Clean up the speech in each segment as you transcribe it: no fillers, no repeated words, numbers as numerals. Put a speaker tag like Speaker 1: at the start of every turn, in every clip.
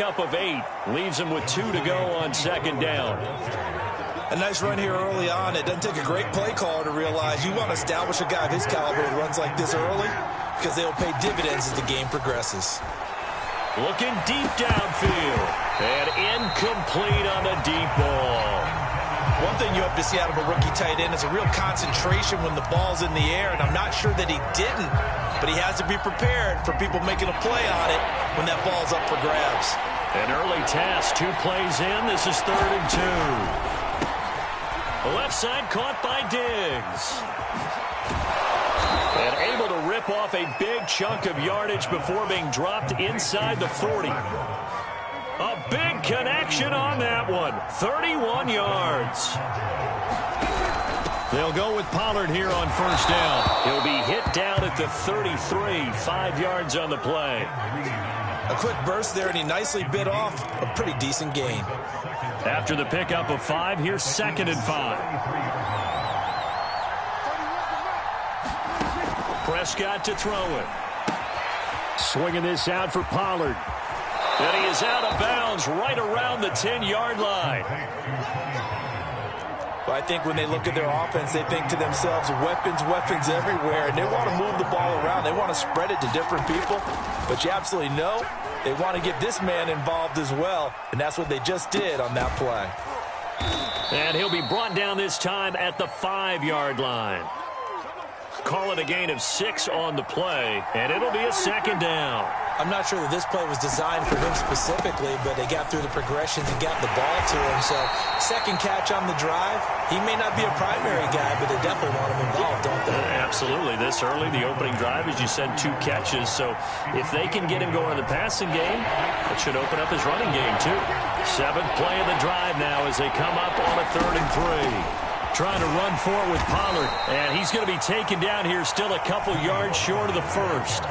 Speaker 1: pickup of 8. Leaves him with 2 to go on second down.
Speaker 2: A nice run here early on. It doesn't take a great play caller to realize you want to establish a guy of his caliber with runs like this early because they'll pay dividends as the game progresses.
Speaker 1: Looking deep downfield. And incomplete on the deep ball.
Speaker 2: One thing you have to see out of a rookie tight end is a real concentration when the ball's in the air, and I'm not sure that he didn't, but he has to be prepared for people making a play on it when that ball's up for grabs.
Speaker 1: An early task, 2 plays in. This is 3rd and 2. The left side caught by Diggs. And able to rip off a big chunk of yardage before being dropped inside the 40. A big connection on that one. 31 yards. They'll go with Pollard here on first down. He'll be hit down at the 33, 5 yards on the play.
Speaker 2: A quick burst there, and he nicely bit off a pretty decent gain.
Speaker 1: After the pickup of 5, here's 2nd and 5. Prescott to throw it. Swinging this out for Pollard. And he is out of bounds right around the 10-yard line.
Speaker 2: Well, I think when they look at their offense, they think to themselves, weapons, weapons everywhere, and they want to move the ball around. They want to spread it to different people, but you absolutely know they want to get this man involved as well, and that's what they just did on that play.
Speaker 1: And he'll be brought down this time at the 5-yard line. Call it a gain of 6 on the play, and it'll be a 2nd down.
Speaker 2: I'm not sure that this play was designed for him specifically, but they got through the progressions and got the ball to him. So, second catch on the drive. He may not be a primary guy, but they definitely want him involved, don't they?
Speaker 1: Absolutely. This early, the opening drive, as you said, 2 catches. So, if they can get him going in the passing game, it should open up his running game, too. 7th play of the drive now as they come up on a 3rd and 3. Trying to run for it with Pollard. And he's going to be taken down here still a couple yards short of the first.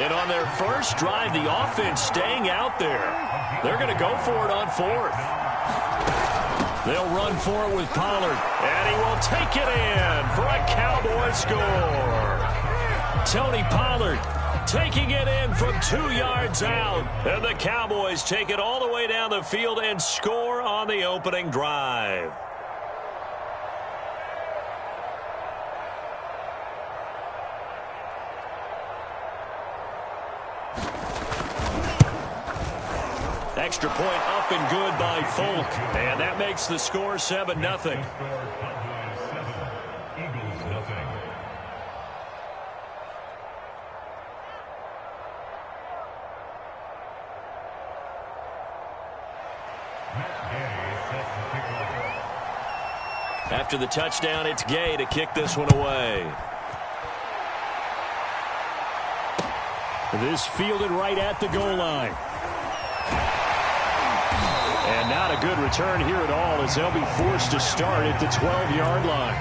Speaker 1: And on their first drive, the offense staying out there. They're going to go for it on 4th. They'll run for it with Pollard. And he will take it in for a Cowboy score. Tony Pollard taking it in from 2 yards out. And the Cowboys take it all the way down the field and score on the opening drive. Extra point up and good by Folk. And that makes the score 7-0. After the touchdown, it's Gay to kick this one away. This fielded right at the goal line. And not a good return here at all as they'll be forced to start at the 12-yard line.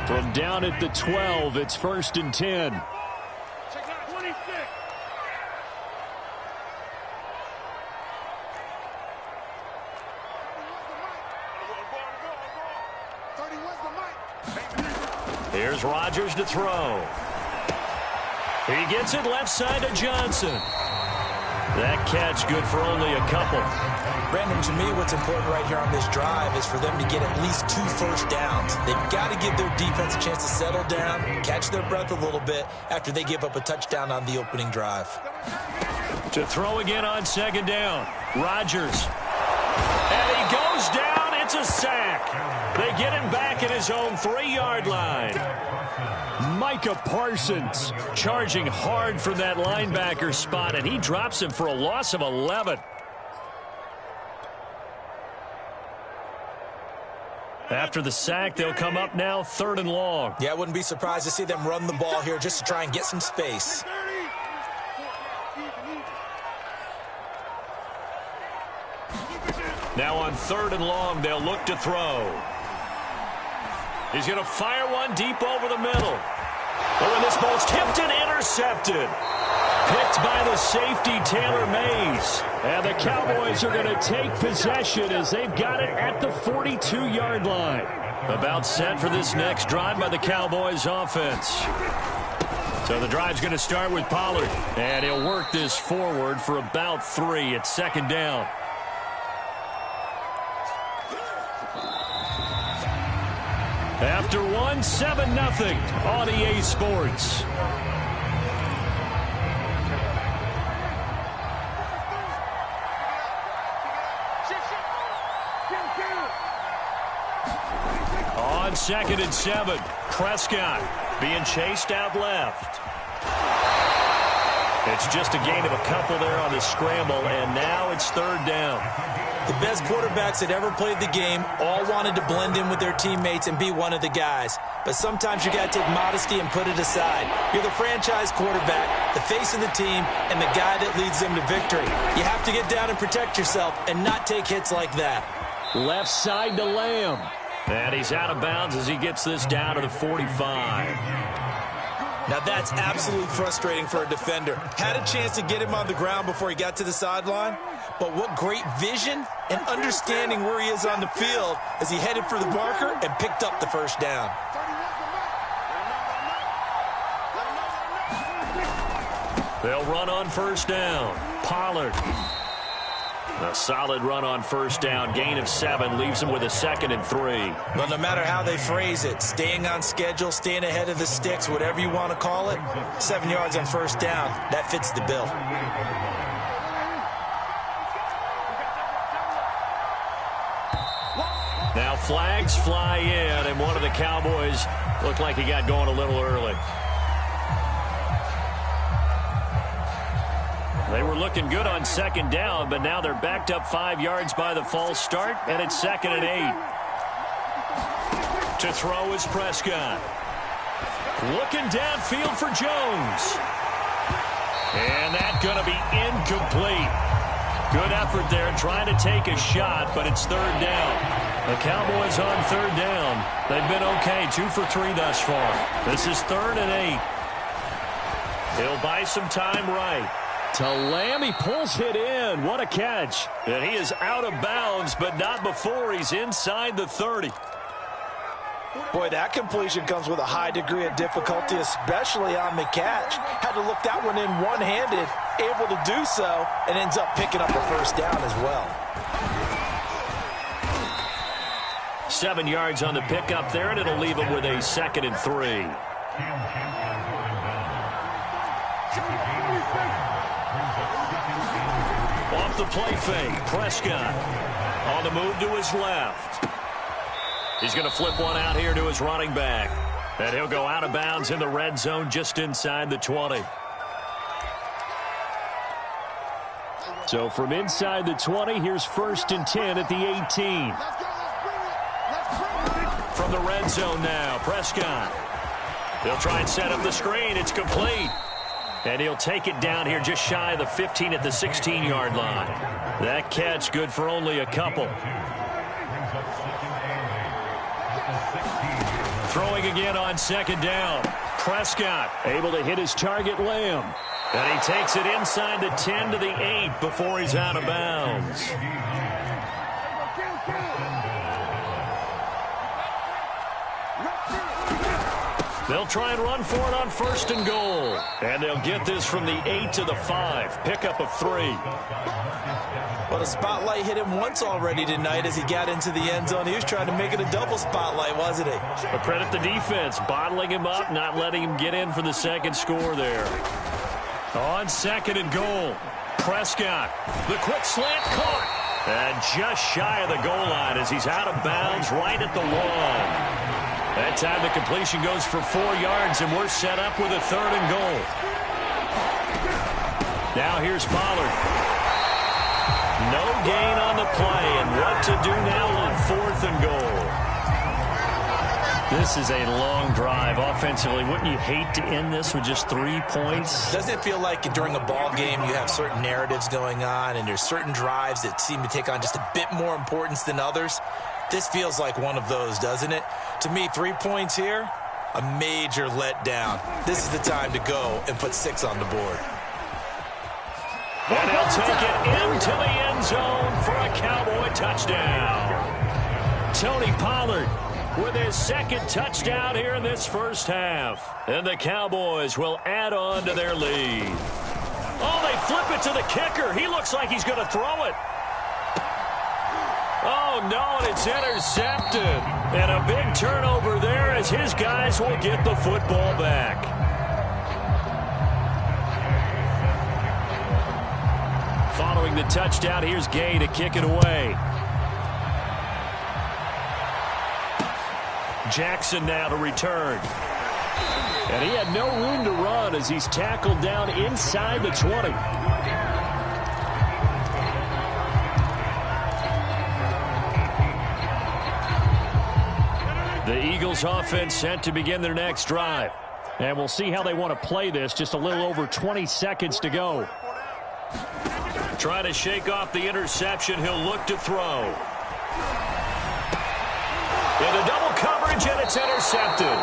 Speaker 1: From down at the 12, it's 1st and 10. Here's Rodgers to throw. He gets it left side to Johnson. That catch good for only a couple.
Speaker 2: Brandon, to me, what's important right here on this drive is for them to get at least 2 first downs. They've got to give their defense a chance to settle down, catch their breath a little bit after they give up a touchdown on the opening drive.
Speaker 1: To throw again on 2nd down. Rodgers. And he goes down. It's a sack. They get him back at his own 3-yard line. Micah Parsons charging hard from that linebacker spot, and he drops him for a loss of 11. After the sack, they'll come up now 3rd and long.
Speaker 2: Yeah, I wouldn't be surprised to see them run the ball here just to try and get some space.
Speaker 1: Now on 3rd and long, they'll look to throw. He's going to fire one deep over the middle. Oh, and this ball's tipped and intercepted. Picked by the safety, Taylor Mays. And the Cowboys are going to take possession as they've got it at the 42-yard line. About set for this next drive by the Cowboys offense. So the drive's going to start with Pollard. And he'll work this forward for about 3 at second down. After 1, 7-0 on EA Sports. On 2nd and 7, Prescott being chased out left. It's just a gain of a couple there on the scramble, and now it's 3rd down.
Speaker 2: The best quarterbacks that ever played the game all wanted to blend in with their teammates and be one of the guys. But sometimes you got to take modesty and put it aside. You're the franchise quarterback, the face of the team, and the guy that leads them to victory. You have to get down and protect yourself and not take hits like that.
Speaker 1: Left side to Lamb. And he's out of bounds as he gets this down to the 45.
Speaker 2: Now that's absolutely frustrating for a defender. Had a chance to get him on the ground before he got to the sideline, but what great vision and understanding where he is on the field as he headed for the marker and picked up the first down.
Speaker 1: They'll run on 1st down. Pollard. A solid run on 1st down. Gain of 7 leaves him with a 2nd and 3.
Speaker 2: Well, no matter how they phrase it, staying on schedule, staying ahead of the sticks, whatever you want to call it, 7 yards on 1st down, that fits the bill.
Speaker 1: Now flags fly in, and one of the Cowboys looked like he got going a little early. They were looking good on 2nd down, but now they're backed up 5 yards by the false start, and it's 2nd and 8. To throw is Prescott. Looking downfield for Jones. And that's going to be incomplete. Good effort there trying to take a shot, but it's 3rd down. The Cowboys on 3rd down. They've been okay, 2 for 3 thus far. This is 3rd and 8. He'll buy some time right. To Lamb, he pulls it in. What a catch. And he is out of bounds, but not before he's inside the 30.
Speaker 2: Boy, that completion comes with a high degree of difficulty, especially on the catch. Had to look that one in one-handed, able to do so, and ends up picking up a 1st down as well.
Speaker 1: 7 yards on the pickup there, and it'll leave him with a 2nd and 3. Off the play fake, Prescott on the move to his left. He's going to flip one out here to his running back. And he'll go out of bounds in the red zone just inside the 20. So from inside the 20, here's 1st and 10 at the 18. From the red zone now, Prescott. They'll try and set up the screen. It's complete. And he'll take it down here just shy of the 15 at the 16-yard line. That catch good for only a couple. Throwing again on 2nd down. Prescott able to hit his target, Lamb. And he takes it inside the 10 to the 8 before he's out of bounds. They'll try and run for it on 1st and goal. And they'll get this from the 8 to the 5. Pickup of 3.
Speaker 2: Well, the spotlight hit him once already tonight as he got into the end zone. He was trying to make it a double spotlight, wasn't he?
Speaker 1: But credit the defense, bottling him up, not letting him get in for the 2nd score there. On 2nd and goal, Prescott. The quick slant caught. And just shy of the goal line as he's out of bounds right at the 1. That time the completion goes for 4 yards, and we're set up with a 3rd and goal. Now here's Pollard. No gain on the play, and what to do now on 4th and goal. This is a long drive offensively. Wouldn't you hate to end this with just 3 points?
Speaker 2: Doesn't it feel like during a ball game you have certain narratives going on, and there's certain drives that seem to take on just a bit more importance than others? This feels like one of those, doesn't it? To me, 3 points here, a major letdown. This is the time to go and put 6 on the board.
Speaker 1: And he'll take it into the end zone for a Cowboy touchdown. Tony Pollard with his second touchdown here in this first half. And the Cowboys will add on to their lead. Oh, they flip it to the kicker. He looks like he's going to throw it. Oh, no, and it's intercepted. And a big turnover there as his guys will get the football back. Following the touchdown, here's Gay to kick it away. Jackson now to return. And he had no room to run as he's tackled down inside the 20. The Eagles offense set to begin their next drive. And we'll see how they want to play this. Just a little over 20 seconds to go. Trying to shake off the interception. He'll look to throw. Into double coverage, and it's intercepted.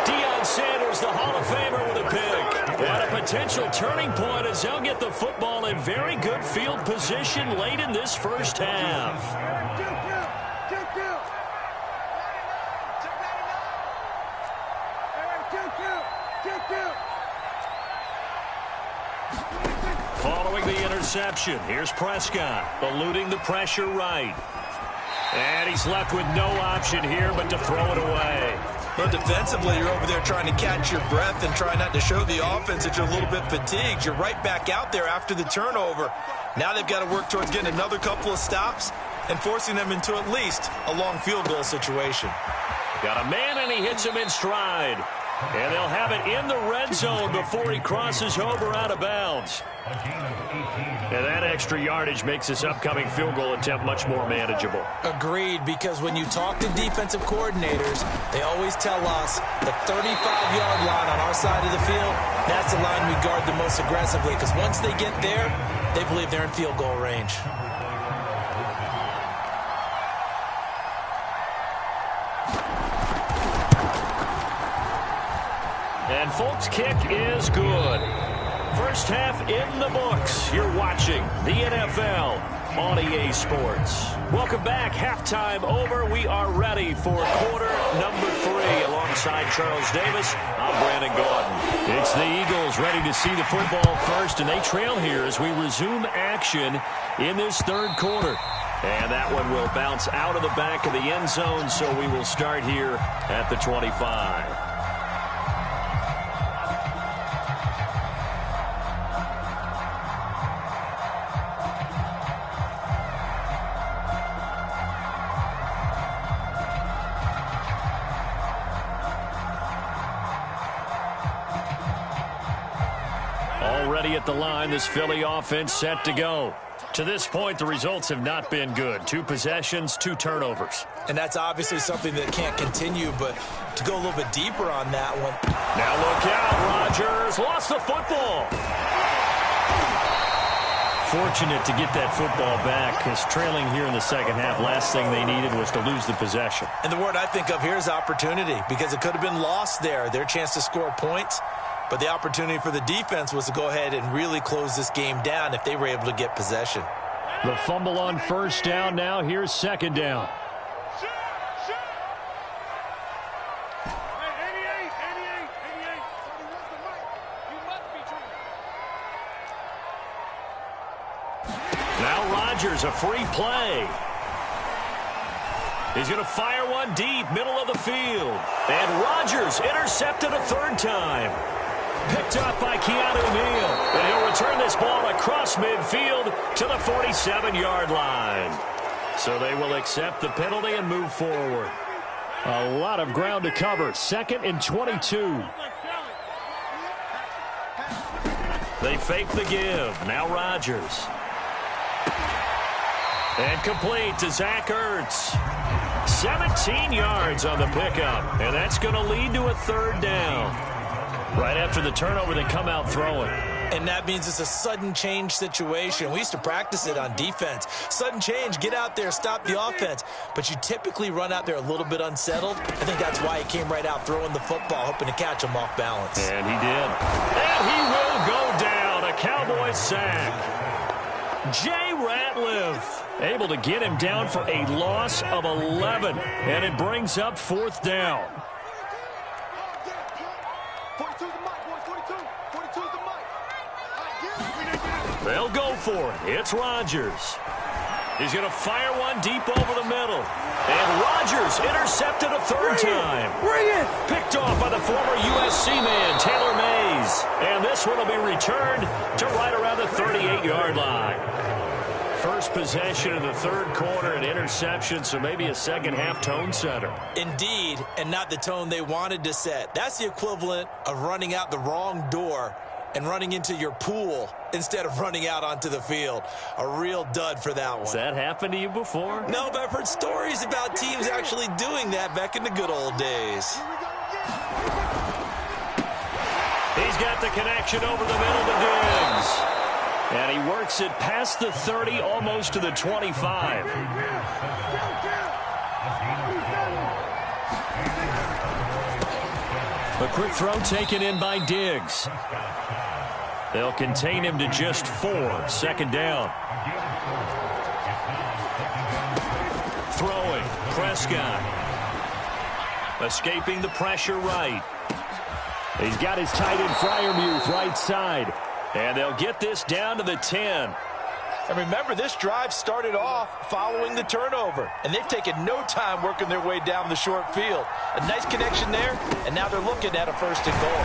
Speaker 1: Deion Sanders, the Hall of Famer, with a pick. And a potential turning point as they'll get the football in very good field position late in this first half. Following the interception, here's Prescott, eluding the pressure right. And he's left with no option here but to throw it away.
Speaker 2: But defensively, you're over there trying to catch your breath and try not to show the offense that you're a little bit fatigued. You're right back out there after the turnover. Now they've got to work towards getting another couple of stops and forcing them into at least a long field goal situation.
Speaker 1: Got a man, and he hits him in stride. And they'll have it in the red zone before he crosses over out of bounds. And that extra yardage makes this upcoming field goal attempt much more manageable.
Speaker 2: Agreed, because when you talk to defensive coordinators, they always tell us the 35-yard line on our side of the field, that's the line we guard the most aggressively, because once they get there, they believe they're in field goal range.
Speaker 1: And Folk's kick is good. First half in the books. You're watching the NFL on EA Sports. Welcome back. Halftime over. We are ready for quarter number 3. Alongside Charles Davis, I'm Brandon Gordon. It's the Eagles ready to see the football first, and they trail here as we resume action in this third quarter. And that one will bounce out of the back of the end zone, so we will start here at the 25. Already at the line, this Philly offense set to go. To this point, the results have not been good. 2 possessions, 2 turnovers.
Speaker 2: And that's obviously something that can't continue, but to go a little bit deeper on that one.
Speaker 1: Now look out, Rodgers lost the football. Fortunate to get that football back, because trailing here in the second half, last thing they needed was to lose the possession.
Speaker 2: And the word I think of here is opportunity, because it could have been lost there. Their chance to score points. But the opportunity for the defense was to go ahead and really close this game down if they were able to get possession.
Speaker 1: The fumble on first down now. Here's second down. Now Rodgers, a free play. He's going to fire one deep, middle of the field. And Rodgers intercepted a third time. Picked up by Keanu Neal. And he'll return this ball across midfield to the 47-yard line. So they will accept the penalty and move forward. A lot of ground to cover. 2nd and 22. They fake the give. Now Rodgers. And complete to Zach Ertz. 17 yards on the pickup. And that's going to lead to a third down. Right after the turnover, they come out throwing.
Speaker 2: And that means it's a sudden change situation. We used to practice it on defense. Sudden change, get out there, stop the offense. But you typically run out there a little bit unsettled. I think that's why he came right out throwing the football, hoping to catch him off balance.
Speaker 1: And he did. And he will go down. A Cowboys sack. Jay Ratliff able to get him down for a loss of 11. And it brings up 4th down. They'll go for it. It's Rodgers. He's going to fire one deep over the middle. And Rodgers intercepted a 3rd time.
Speaker 3: Bring it!
Speaker 1: Picked off by the former USC man, Taylor Mays. And this one will be returned to right around the 38-yard line. First possession in the 3rd quarter, an interception, so maybe a second-half tone setter.
Speaker 2: Indeed, and not the tone they wanted to set. That's the equivalent of running out the wrong door and running into your pool instead of running out onto the field. A real dud for that one.
Speaker 1: Has that happened to you before?
Speaker 2: No, but I've heard stories about teams actually doing that back in the good old days.
Speaker 1: He's got the connection over the middle to Diggs. And he works it past the 30, almost to the 25. A quick throw taken in by Diggs. They'll contain him to just 4. 2nd down. Throwing. Prescott. Escaping the pressure right. He's got his tight end Freiermuth right side. And they'll get this down to the 10.
Speaker 2: And remember, this drive started off following the turnover. And they've taken no time working their way down the short field. A nice connection there, and now they're looking at a 1st and goal.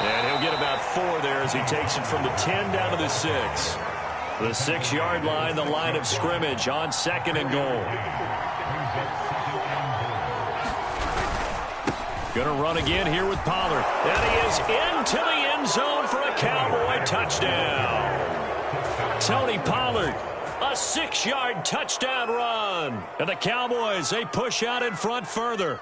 Speaker 1: And he'll get about 4 there as he takes it from the 10 down to the 6. The 6-yard line, the line of scrimmage on 2nd and goal. Going to run again here with Pollard. And he is into the end zone for a Cowboy touchdown. Tony Pollard, a 6-yard touchdown run. And the Cowboys, they push out in front further.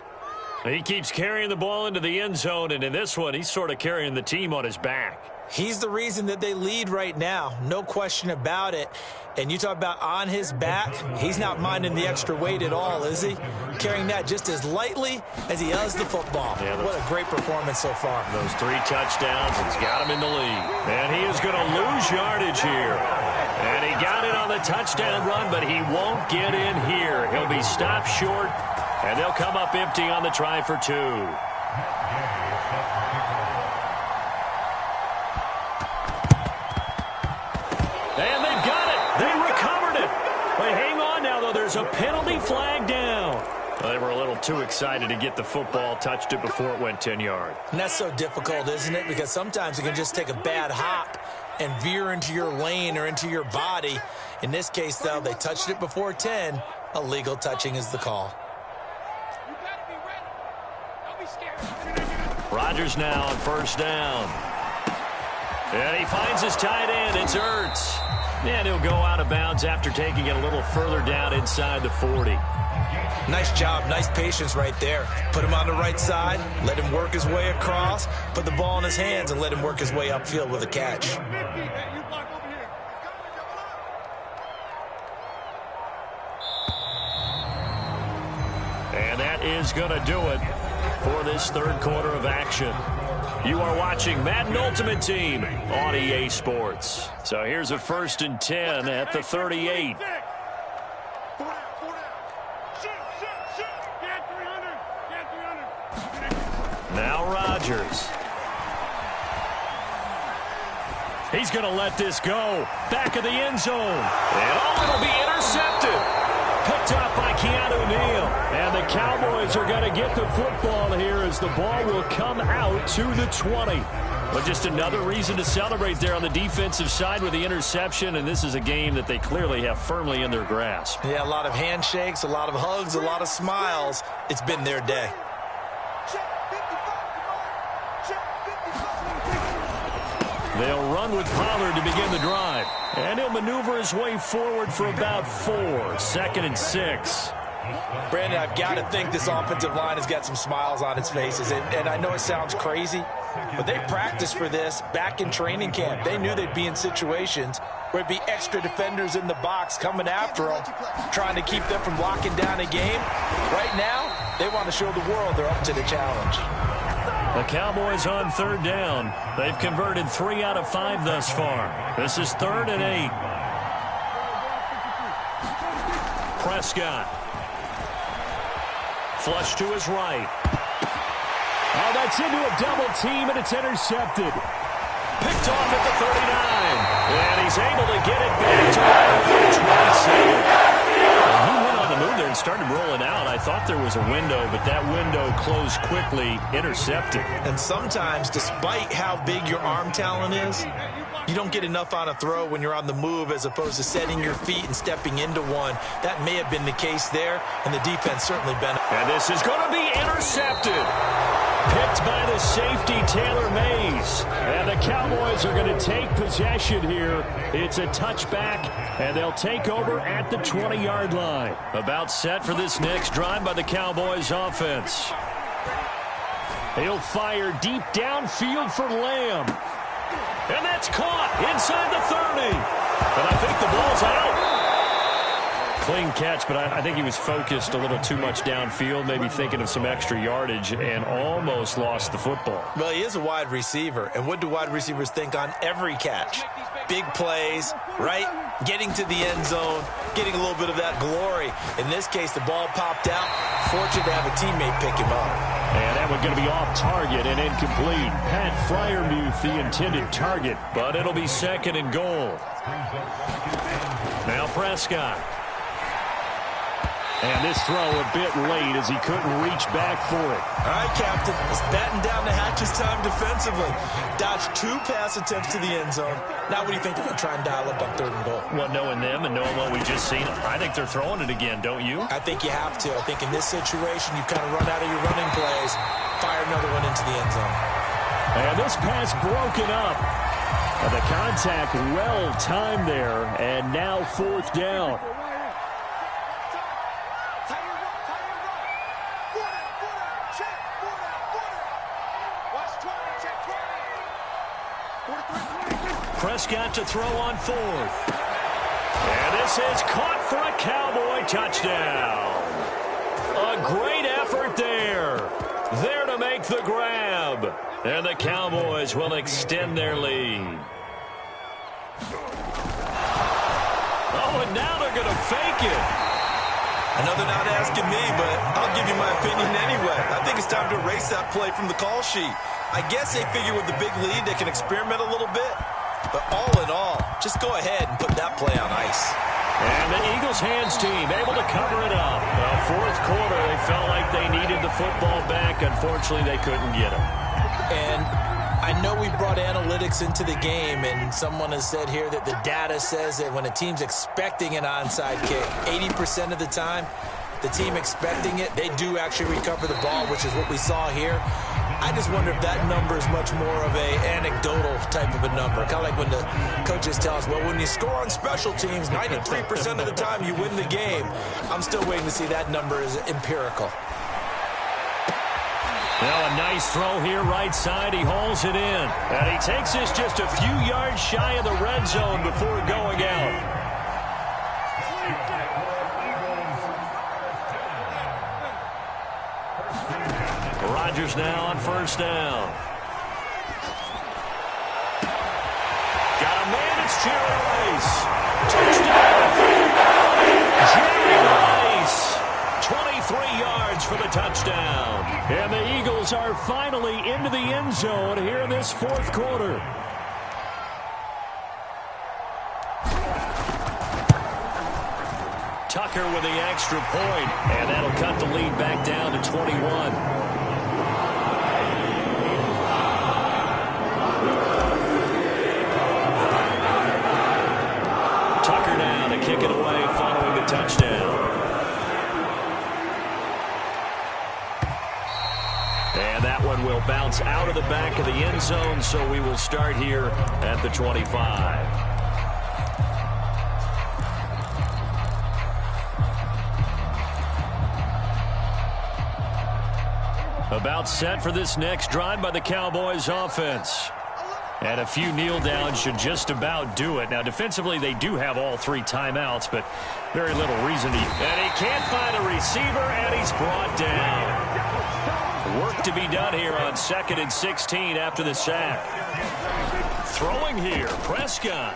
Speaker 1: He keeps carrying the ball into the end zone, and in this one, he's sort of carrying the team on his back.
Speaker 2: He's the reason that they lead right now, no question about it. And you talk about on his back, he's not minding the extra weight at all, is he? Carrying that just as lightly as he does the football. Yeah, what a great performance so far.
Speaker 1: Those 3 touchdowns, it's got him in the lead. And he is going to lose yardage here. And he got it on the touchdown run, but he won't get in here. He'll be stopped short, and they'll come up empty on the try for 2. And they've got it. They recovered it. But hang on now, though. There's a penalty flag down. Well, they were a little too excited to get the football, touched it before it went 10 yards.
Speaker 2: And that's so difficult, isn't it? Because sometimes it can just take a bad hop and veer into your lane or into your body. In this case, though, they touched it before 10. Illegal touching is the call.
Speaker 1: Rodgers now on 1st down. And he finds his tight end. It's Ertz. And he'll go out of bounds after taking it a little further down inside the 40.
Speaker 2: Nice job. Nice patience right there. Put him on the right side. Let him work his way across. Put the ball in his hands and let him work his way upfield with a catch.
Speaker 1: And that is going to do it for this 3rd quarter of action. You are watching Madden Ultimate Team on EA Sports. So here's a 1st and 10 at the 38. Now Rodgers. He's going to let this go. Back of the end zone. And it'll be intercepted. Picked up by Keanu Neal. And the Cowboys are going to get the football here as the ball will come out to the 20. But just another reason to celebrate there on the defensive side with the interception. And this is a game that they clearly have firmly in their grasp.
Speaker 2: Yeah, a lot of handshakes, a lot of hugs, a lot of smiles. It's been their day.
Speaker 1: They'll run with Pollard to begin the drive. And he'll maneuver his way forward for about 4. 2nd and 6.
Speaker 2: Brandon, I've got to think this offensive line has got some smiles on its faces. And I know it sounds crazy, But they practiced for this back in training camp. They knew they'd be in situations where it'd be extra defenders in the box coming after them, trying to keep them from locking down a game. Right now, they want to show the world they're up to the challenge.
Speaker 1: The Cowboys on third down. They've converted 3 out of 5 thus far. This is 3rd and 8. Prescott. Flush to his right.
Speaker 3: Oh, that's into a double team, and it's intercepted.
Speaker 1: Picked off at the 39. And he's able to get it back to the 27. He went on the move there and started rolling out. I thought there was a window, but that window closed quickly, intercepted.
Speaker 2: And sometimes, despite how big your arm talent is, you don't get enough on a throw when you're on the move as opposed to setting your feet and stepping into one. That may have been the case there, and the defense certainly benefited.
Speaker 1: And this is going to be intercepted. Picked by the safety, Taylor Mays. And the Cowboys are going to take possession here. It's a touchback, and they'll take over at the 20-yard line. About set for this next drive by the Cowboys offense. He'll fire deep downfield for Lamb. And that's caught inside the 30. And I think the ball's out. Clean catch, but I think he was focused a little too much downfield, maybe thinking of some extra yardage, and almost lost the football.
Speaker 2: Well, he is a wide receiver, and what do wide receivers think on every catch? Big plays, right? Getting to the end zone, getting a little bit of that glory. In this case, the ball popped out. Fortunate to have a teammate pick him up.
Speaker 1: And that one going to be off target and incomplete. Pat Freiermuth, the intended target, but it'll be 2nd and goal. Now Prescott. And this throw a bit late as he couldn't reach back for it.
Speaker 2: All right, Captain. It's batten down the hatches time defensively. Dodged 2 pass attempts to the end zone. Now what do you think they're going to try and dial up on 3rd and goal?
Speaker 1: Well, knowing them and knowing what we just seen, I think they're throwing it again, don't you?
Speaker 2: I think you have to. I think in this situation, you kind of run out of your running plays, fire another one into the end zone.
Speaker 3: And this pass broken up. And the contact well timed there, and now 4th down.
Speaker 1: Prescott to throw on 4th. And this is caught for a Cowboy touchdown. A great effort there. There to make the grab. And the Cowboys will extend their lead. Oh, and now they're going to fake it.
Speaker 2: I know they're not asking me, but I'll give you my opinion anyway. I think it's time to erase that play from the call sheet. I guess they figure with the big lead they can experiment a little bit. But all in all, just go ahead and put that play on ice.
Speaker 1: And the Eagles hands team able to cover it up. Well, 4th quarter, they felt like they needed the football back. Unfortunately, they couldn't get it.
Speaker 2: And I know we brought analytics into the game, and someone has said here that the data says that when a team's expecting an onside kick, 80% of the time, the team expecting it, they do actually recover the ball, which is what we saw here. I just wonder if that number is much more of a anecdotal type of a number. Kind of like when the coaches tell us, well, when you score on special teams, 93% of the time you win the game. I'm still waiting to see that number is empirical.
Speaker 1: Now a nice throw here right side. He hauls it in. And he takes this just a few yards shy of the red zone before going out. Rodgers now on 1st down. Got a man, it's Jerry Rice. Touchdown. Jerry Rice. 23 yards for the touchdown.
Speaker 3: And the Eagles are finally into the end zone here in this 4th quarter.
Speaker 1: Tucker with the extra point, and that'll cut the lead back down to 21. Tucker now to kick it away following the touchdown. And that one will bounce out of the back of the end zone, so we will start here at the 25. About set for this next drive by the Cowboys offense. And a few kneel downs should just about do it. Now, defensively, they do have all 3 timeouts, but very little reason to. And he can't find a receiver, and he's brought down. Work to be done here on 2nd and 16 after the sack. Throwing here, Prescott.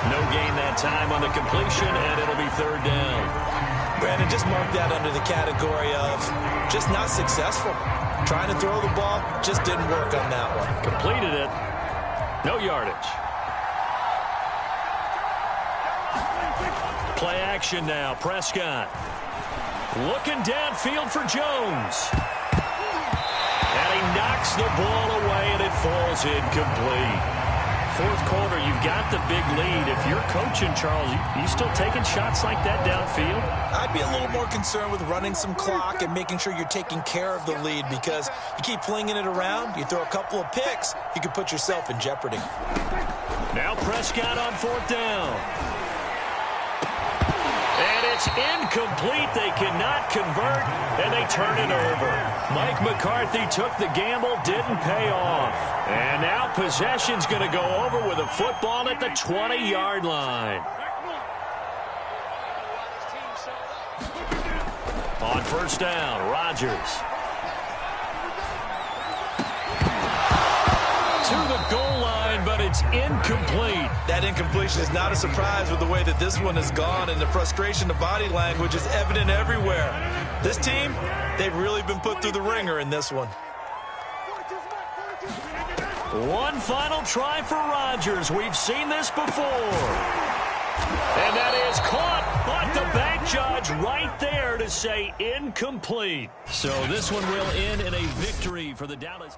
Speaker 1: No gain that time on the completion, and it'll be 3rd down.
Speaker 2: Brandon, just mark that under the category of just not successful. Trying to throw the ball, just didn't work on that one.
Speaker 1: Completed it. No yardage. Play action now. Prescott. Looking downfield for Jones. And he knocks the ball away, and it falls incomplete. 4th quarter, you've got the big lead. If you're coaching, Charles, you still taking shots like that downfield?
Speaker 2: I'd be a little more concerned with running some clock and making sure you're taking care of the lead, because you keep flinging it around, you throw a couple of picks, you can put yourself in jeopardy.
Speaker 1: Now Prescott on 4th down. And it's incomplete. They cannot convert, and they turn it over. Mike McCarthy took the gamble, didn't pay off. And now possession's going to go over with a football at the 20-yard line. On 1st down, Rodgers. To the goal line, but it's incomplete.
Speaker 2: That incompletion is not a surprise with the way that this one has gone, and the frustration, the body language is evident everywhere. This team, they've really been put through the ringer in this one.
Speaker 1: One final try for Rodgers. We've seen this before. And that is caught, but the bank judge right there to say incomplete. So this one will end in a victory for the Dallas.